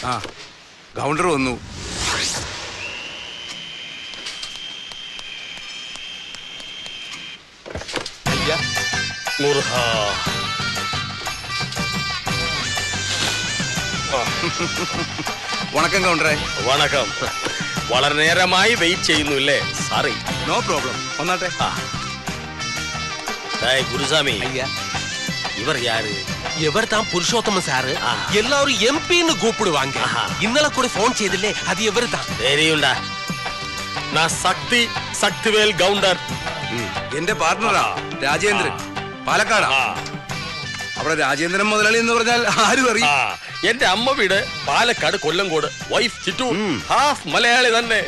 ആ ഗൗണ്ടർ വന്നു. വണക്കം ഗൗണ്ടറെ. വണക്കം. വളരെ നേരമായി വെയിറ്റ് ചെയ്യുന്നു അല്ലേ? സോറി. No problem. വന്നാട്ടെ. குருசாமி, இவர் யாரு? இவர் தான் புருஷோத்தமன் சாரு. எல்லாரும் எம்பின்னு கூப்பிடுவாங்க. இன்னல கூட போன் செய்தில்லே, அது இவர் தான். தெரியும்டா. நான் சக்திவேல் கவுண்டர். എന്റെ പാർട്ണറാ രാജേന്ദ്രൻ, പാലക്കാടാ. അവിടെ രാജേന്ദ്രൻ മുതലാളി എന്ന് പറഞ്ഞാൽ ആരും അറിയും. എന്റെ അമ്മ വീട് പാലക്കാട് കൊല്ലങ്കോട്. വൈഫ് ചിറ്റു, ഹാഫ് മലയാളി തന്നെ.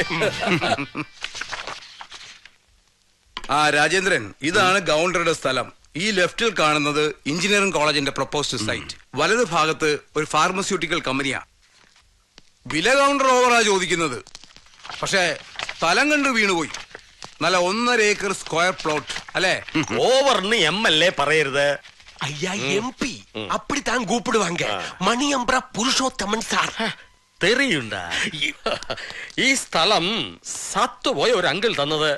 ആ രാജേന്ദ്രൻ, ഇതാണ് ഗൗണ്ടറുടെ സ്ഥലം. ഈ ലെഫ്റ്റിൽ കാണുന്നത് എഞ്ചിനീയറിംഗ് കോളേജിന്റെ പ്രൊപ്പോസ്ഡ് സൈറ്റ്. വലത് ഭാഗത്ത് ഒരു ഫാർമസ്യൂട്ടിക്കൽ കമ്പനിയാ. വില കൗണ്ടർ ഓവറാ ചോദിക്കുന്നത്. പക്ഷേ സ്ഥലം കണ്ട് വീണുപോയി. നല്ല 1.5 ഏക്കർ സ്ക്വയർ പ്ലോട്ട് അല്ലേ? ഓവർന്ന് MLA പറയരുത്. ஐயா எம்பி அப்படித்தான் கூப்பிடுவாங்க. மணியம்பரா புருஷோத்தமன் சார். தெரியுണ്ടാ. ഈ സ്ഥലം സത്തുപോയ ഒരു അങ്കിൾ തന്നത്.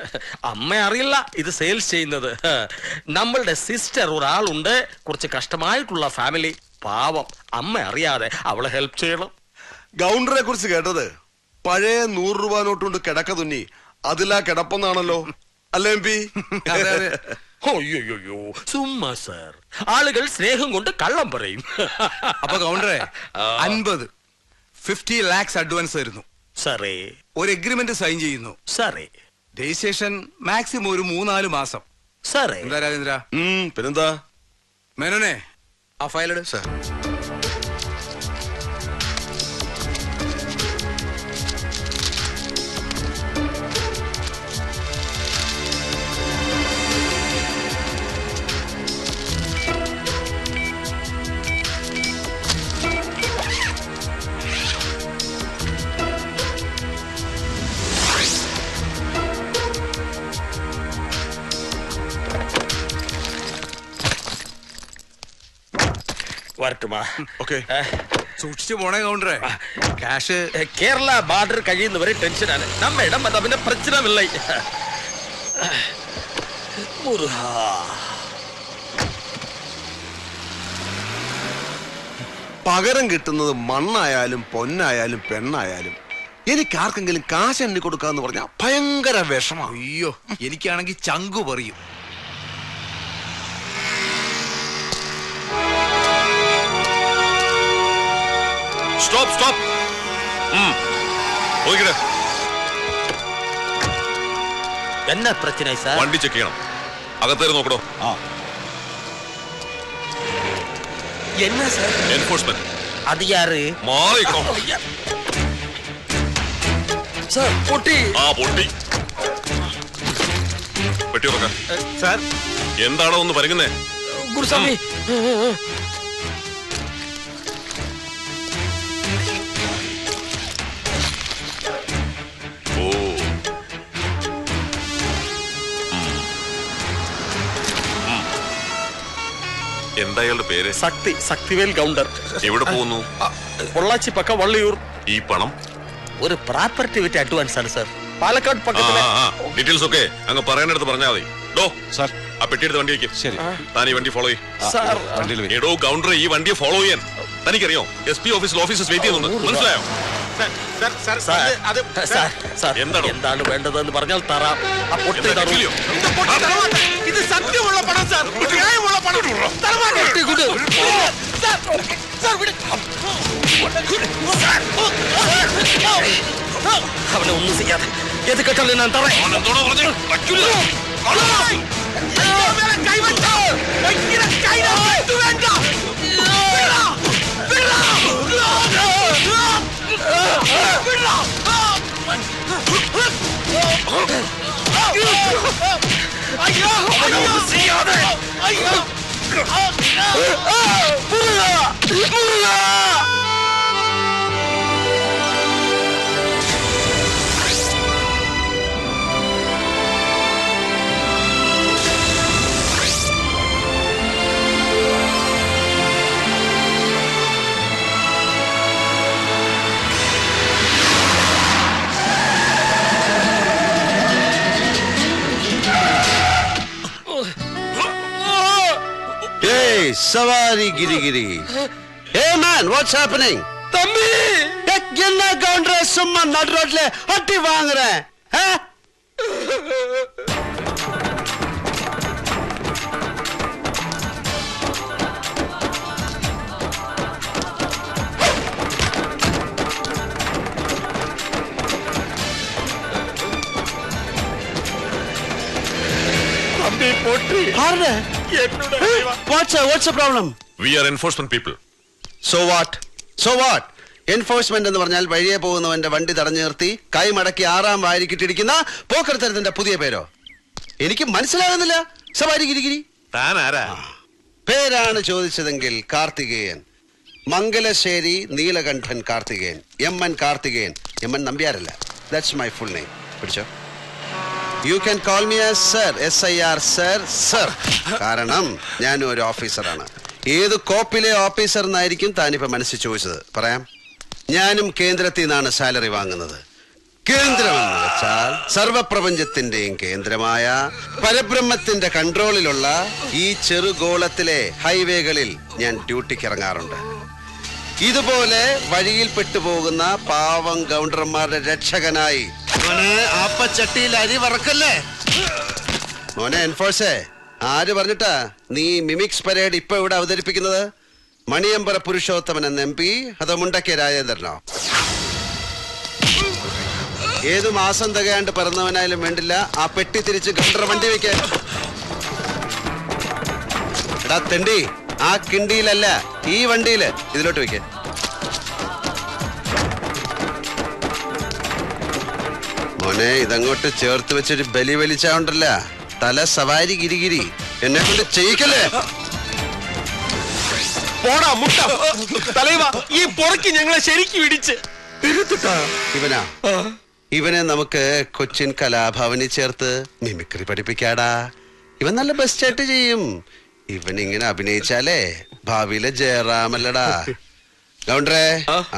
അമ്മ അറിയില്ല ഇത് സെയിൽസ് ചെയ്യുന്നത്. നമ്മളുടെ സിസ്റ്റർ ഒരാളുണ്ട്, കുറച്ച് കഷ്ടമായിട്ടുള്ള ഫാമിലി. പാവം, അമ്മ അറിയാതെ അവളെ ഹെൽപ്പ് ചെയ്യണം. ഗൗണ്ടറെ കുറിച്ച് കേട്ടത് പഴയ 100 രൂപ നോട്ട് കൊണ്ട് കിടക്ക തുന്നി അതിലാ കിടപ്പെന്നാണല്ലോ അല്ലേ എംപി? അയ്യോ ചുമ്മാ സാർ, ആളുകൾ സ്നേഹം കൊണ്ട് കള്ളം പറയും. അപ്പൊ ഗൗണ്ടറെ 50 lakhs അഡ്വാൻസ് തരുന്നു. സാറേ, ഒരു എഗ്രിമെന്റ് സൈൻ ചെയ്യുന്നു. സാറേ, രജിസ്ട്രേഷൻ മാക്സിമം ഒരു 3-4 മാസം. സാറേ. എന്താ രാജേന്ദ്ര? പിന്നെന്താ മേനോനെ, ആ ഫയലെടു. സാർ. വരട്ടുമാ. ഓക്കെ, സൂക്ഷിച്ചു പോണേ ഗൗണ്ടറെ. ക്യാഷ് കേരള ബാർഡർ കഴിയുന്നവരെ ടെൻഷനാണ്. നമ്മ ഇടം അത് പിന്നെ പ്രശ്നമില്ല. പകരം കിട്ടുന്നത് മണ്ണായാലും പൊന്നായാലും പെണ്ണായാലും എനിക്കാർക്കെങ്കിലും കാശ് എണ്ണി കൊടുക്കാന്ന് പറഞ്ഞാൽ ഭയങ്കര വിഷമാണ്. അയ്യോ, എനിക്കാണെങ്കിൽ ചങ്കു പറയും. Stop stop. എന്നാ പ്രശ്ന സാർ? വണ്ടി ചെക്ക് ചെയ്യണം. അകത്തേര് നോക്കണോ? என்ன சார்? എൻഫോഴ്സ്മെന്റ്. അത് യാര്? മാറിക്കോ സാർ. പൊട്ടി. പൊട്ടി. പെട്ടി തുറക്കാൻ. സാർ, എന്താണോ ഒന്ന് പറയുന്നേ? ഗുരുസ്വാമി, എന്താ അയാളുടെ പേര്? ശക്തിവേൽ ഗൗണ്ടർ. എവിടെ പോകുന്നു? പൊള്ളാച്ചി പക്ക വള്ളിയൂർ. ഈ പണം ഒരു പ്രോപ്പർട്ടി വിറ്റ് അഡ്വാൻസ് ആണ് സാർ. പാലക്കാട് പക്കത്തിലെ ഡീറ്റെയിൽസ് ഒക്കെ അങ്ങ് പറയാനടുത്ത് പറഞ്ഞാൽ മതി. ഡോ സാർ, ആ പെട്ടി എടുത്ത് വണ്ടി വയ്ക്കും. ശരി, താൻ ഈ വണ്ടി ഫോളോ ചെയ്യും. എടോ ഗൗണ്ടർ, ഈ വണ്ടിയെ ഫോളോ ചെയ്യാൻ തനിക്കറിയോ? SP ഓഫീസിൽ ഓഫീസേഴ്സ് വെയിറ്റ് ചെയ്യുന്നുണ്ട്. മനസ്സിലായോ? എന്താണ് വേണ്ടതെന്ന് പറഞ്ഞാൽ തരാം. ഇത് സത്യമുള്ള പണം സാർ, ന്യായമുള്ള പണം. അവനെ ഒന്നും ചെയ്യാതെ ഏത് കെട്ടല്ലേ ഞാൻ തറ. Hey, Savari Giri Giri. Hey man, what's happening? Thampi என்ன கவுண்டர சும்மா நடு ரோட்ல அட்டி வாங்குறேன் തമ്പി പൊട്ടി What's the problem? We are enforcement people. So what? Enforcement എന്ന് പറഞ്ഞാൽ വഴിയെ പോകുന്നവന്റെ വണ്ടി തടഞ്ഞു നിർത്തി കൈ മടക്കി 6ആം വാരിക്കിട്ടിരിക്കുന്ന പോക്കർത്തരത്തിന്റെ പുതിയ പേരോ? എനിക്ക് മനസ്സിലാകുന്നില്ല. സവാരി ഗിരിഗിരി താൻ ആരാ? പേരാണ് ചോദിച്ചതെങ്കിൽ കാർത്തികേയൻ, മംഗലശ്ശേരി നീലകണ്ഠൻ കാർത്തികേയൻ, MN കാർത്തികേയൻ. MN നമ്പ്യാരല്ല. That's my full name. പിടിച്ചോ. You can call me as sir, SIR sir. കാരണം ഞാനും ഒരു ഓഫീസറാണ്. ഏത് കോപ്പിലെ ഓഫീസർ എന്നായിരിക്കും താനിപ്പോ മനസ്സിൽ ചോദിച്ചത്. പറയാം. ഞാനും കേന്ദ്രത്തിൽ നിന്നാണ് സാലറി വാങ്ങുന്നത്. കേന്ദ്രമെന്ന് വെച്ചാൽ സർവപ്രപഞ്ചത്തിന്റെയും കേന്ദ്രമായ പരബ്രഹ്മത്തിന്റെ കൺട്രോളിലുള്ള ഈ ചെറുഗോളത്തിലെ ഹൈവേകളിൽ ഞാൻ ഡ്യൂട്ടിക്ക് ഇറങ്ങാറുണ്ട്. ഇതുപോലെ വഴിയിൽ പെട്ടുപോകുന്ന പാവം ഗൗണ്ടർമാരുടെ രക്ഷകനായി. ആപ്പച്ചട്ടിയിൽ അരി വറക്കല്ലേ മോനെ എൻഫോഴ്സേ. ആര് പറഞ്ഞിട്ടാ നീ മിമിക്സ് പരേഡ് ഇപ്പൊ ഇവിടെ അവതരിപ്പിക്കുന്നത്? മണിയമ്പറ പുരുഷോത്തമൻ എന്ന MP അതോ മുണ്ടക്കേ രാജേന്ദ്രനോ? ഏതു മാസം തികയാണ്ട് പിറന്നവനായാലും വേണ്ടില്ല, ആ പെട്ടി തിരിച്ച് ഗൗണ്ടർ വണ്ടി വെക്കാൻ. എടാ തെണ്ടി, ആ കിണ്ടിയിലല്ല ഈ വണ്ടിയില് ഇതിലോട്ട് വെക്കാൻ. മോനെ ഇതങ്ങോട്ട് ചേർത്ത് വെച്ചൊരു ബലി വലിച്ചാണ്ടല്ല തല സവാരി ഗിരിഗിരി. എന്നെ കൊണ്ട് ചെയ്യിക്കല്ലേ. പോടാ മുട്ട തലൈവ, ഈ പൊറക്കി ഞങ്ങളെ ശരിക്കും ഇടിച്ച് ഇവനെ നമുക്ക് കൊച്ചിൻ കലാഭവനിൽ ചേർത്ത് മിമിക്രി പഠിപ്പിക്കാടാ. ഇവൻ നല്ല ബെസ്റ്റായിട്ട് ചെയ്യും. ഇവൻ ഇങ്ങനെ അഭിനയിച്ചാലേ ഭാവിയിലെ ജയറാമല്ലടാ. ഗൗണ്ടറെ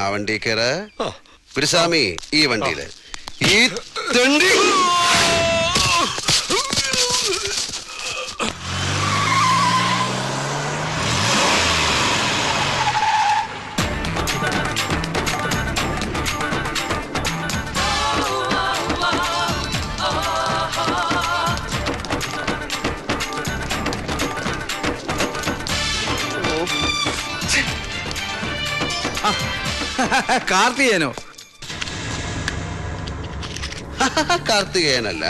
ആ വണ്ടി കയറ്. ഗുരുസ്വാമി ഈ വണ്ടിയില്. ഈ തെണ്ടി കാർത്തികേയനോ? കാർത്തികേയനല്ല,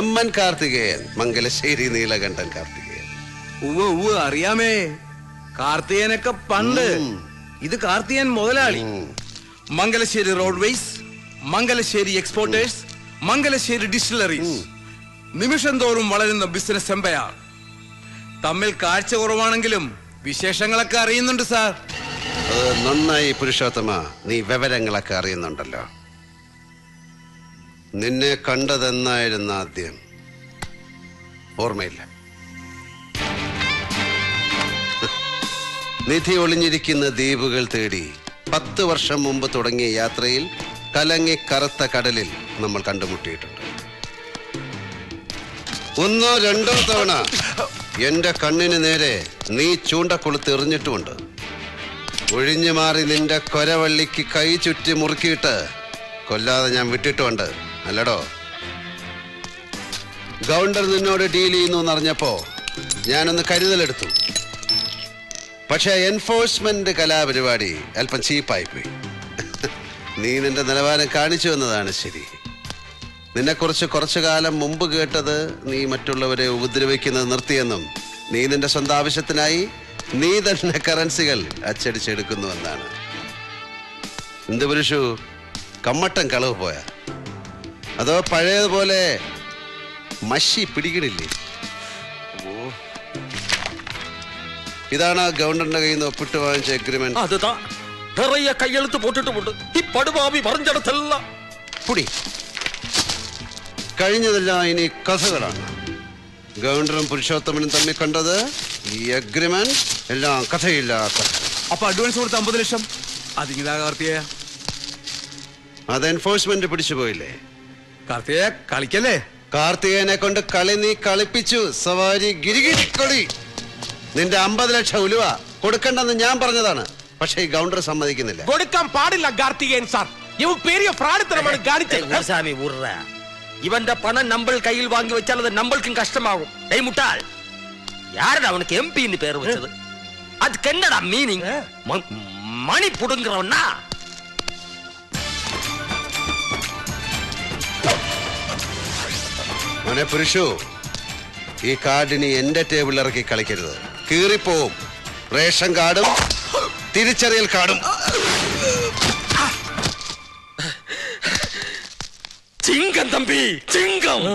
MN കാർത്തികേയൻ, മംഗലശ്ശേരി നീലകണ്ഠൻ കാർത്തികേയൻ. ഉവ്വ് അറിയാമേ. കാർത്തികേയനൊക്കെ പണ്ട്. ഇത് കാർത്തികേയൻ മുതലാളി. Mangalassery roadways, Mangalassery exporters, Mangalassery distilleries. നിമിഷം തോറും വളരുന്ന ബിസിനസ് എംപയർ. തമ്മിൽ കാഴ്ച കുറവാണെങ്കിലും വിശേഷങ്ങളൊക്കെ അറിയുന്നുണ്ട് സാർ. നന്നായി പുരുഷോത്തമ, നീ വിവരങ്ങളൊക്കെ അറിയുന്നുണ്ടല്ലോ. നിന്നെ കണ്ടതെന്നായിരുന്നു ആദ്യം? ഓർമ്മയില്ല. നിധി ഒളിഞ്ഞിരിക്കുന്ന ദ്വീപുകൾ തേടി 10 വർഷം മുമ്പ് തുടങ്ങിയ യാത്രയിൽ കലങ്ങി കറുത്ത കടലിൽ നമ്മൾ കണ്ടുമുട്ടിയിട്ടുണ്ട്. 1 2 തവണ എന്റെ കണ്ണിന് നേരെ നീ ചൂണ്ടക്കൊളുത്ത് എറിഞ്ഞിട്ടുമുണ്ട്. ഒഴിഞ്ഞു മാറി നിന്റെ കൊരവള്ളിക്ക് കൈ ചുറ്റി മുറുക്കിയിട്ട് കൊല്ലാതെ ഞാൻ വിട്ടിട്ടുണ്ട്, അല്ലടോ? ഗൗണ്ടർ നിന്നോട് ഡീൽ ചെയ്യുന്നു എന്നറിഞ്ഞപ്പോ ഞാനൊന്ന് കരുതലെടുത്തു. പക്ഷെ എൻഫോഴ്സ്മെന്റ് കലാപരിപാടി അല്പം ചീപ്പായിപ്പോയി. നീ നിന്റെ നിലവാരം കാണിച്ചു എന്നതാണ് ശരി. നിന്നെക്കുറിച്ച് കുറച്ചു കാലം മുമ്പ് കേട്ടത് നീ മറ്റുള്ളവരെ ഉപദ്രവിക്കുന്നത് നിർത്തിയെന്നും നീ നിന്റെ സ്വന്തം ആവശ്യത്തിനായി നീ തന്നെ കറൻസികൾ അച്ചടിച്ചെടുക്കുന്നുവെന്നാണ്. എന്ത് പുരുഷു, കമ്മട്ടം കളവ് പോയ അതോ പഴയതുപോലെ മഷി പിടികിടില്ലേ? ഇതാണ് ഗവൺമെന്റിന്റെ കയ്യിൽ നിന്ന് ഒപ്പിട്ട് വാങ്ങിച്ച എഗ്രിമെന്റ്. അതുതാ നിറയെ കയ്യെഴുത്ത് പോട്ടിട്ടുമുണ്ട്. ഈ പടുഭാവി പറഞ്ഞിടത്തല്ല പുടി. കഴിഞ്ഞതെല്ലാം ഇനി കഥകളാണ്. ഗവർണറും പുരുഷോത്തമനും തമ്മിൽ കണ്ടത് ഈ അഗ്രിമെന്റ് എല്ലാം കഥയില്ല കഥ. അപ്പൊ അഡ്വാൻസ് കൊടുത്ത 50 ലക്ഷം അതിങ്ങിതാ കാർത്തികേയ. അത് എൻഫോഴ്സ്മെന്റ് പിടിച്ചു പോയില്ലേ? കാർത്തികേയ കളിക്കല്ലേ? കാർത്തികേയനെ കൊണ്ട് കളി നീ കളിപ്പിച്ചു. സവാരി ഗിരിഗിരി കളി. നിന്റെ 50 ലക്ഷം ഉലുവ കൊടുക്കണ്ടെന്ന് ഞാൻ പറഞ്ഞതാണ്. പക്ഷെ ഈ ഗൗണ്ടർ സമ്മതിക്കുന്നില്ല. കൊടുക്കാൻ പാടില്ല കാർത്തികേയൻ സാർ. ഇവൻ പെരിയ ഫ്രാഡിത്തരമാണ് കാണിച്ചത്. சாமி உர்ற இவன்ட பணம் நம்ம கையில் வாங்கி வச்சால் அது நம்மளுக்கும் கஷ்டமாகும். டேய் முட்டாள், யாரடா அவனுக்கு எம்பின்னு பேர் வச்சது? அதுக்கு என்னடா மீனிங்? மணி புடுங்குறவனா? മോനെ പുരുഷു, ഈ കാർഡിനി എന്റെ ടേബിളിൽ ഇറക്കി കളിക്കരുത്. കീറിപ്പോവും. റേഷൻ കാർഡും തിരിച്ചറിയൽ കാർഡും. சிங்கம் தம்பி, சிங்கம்.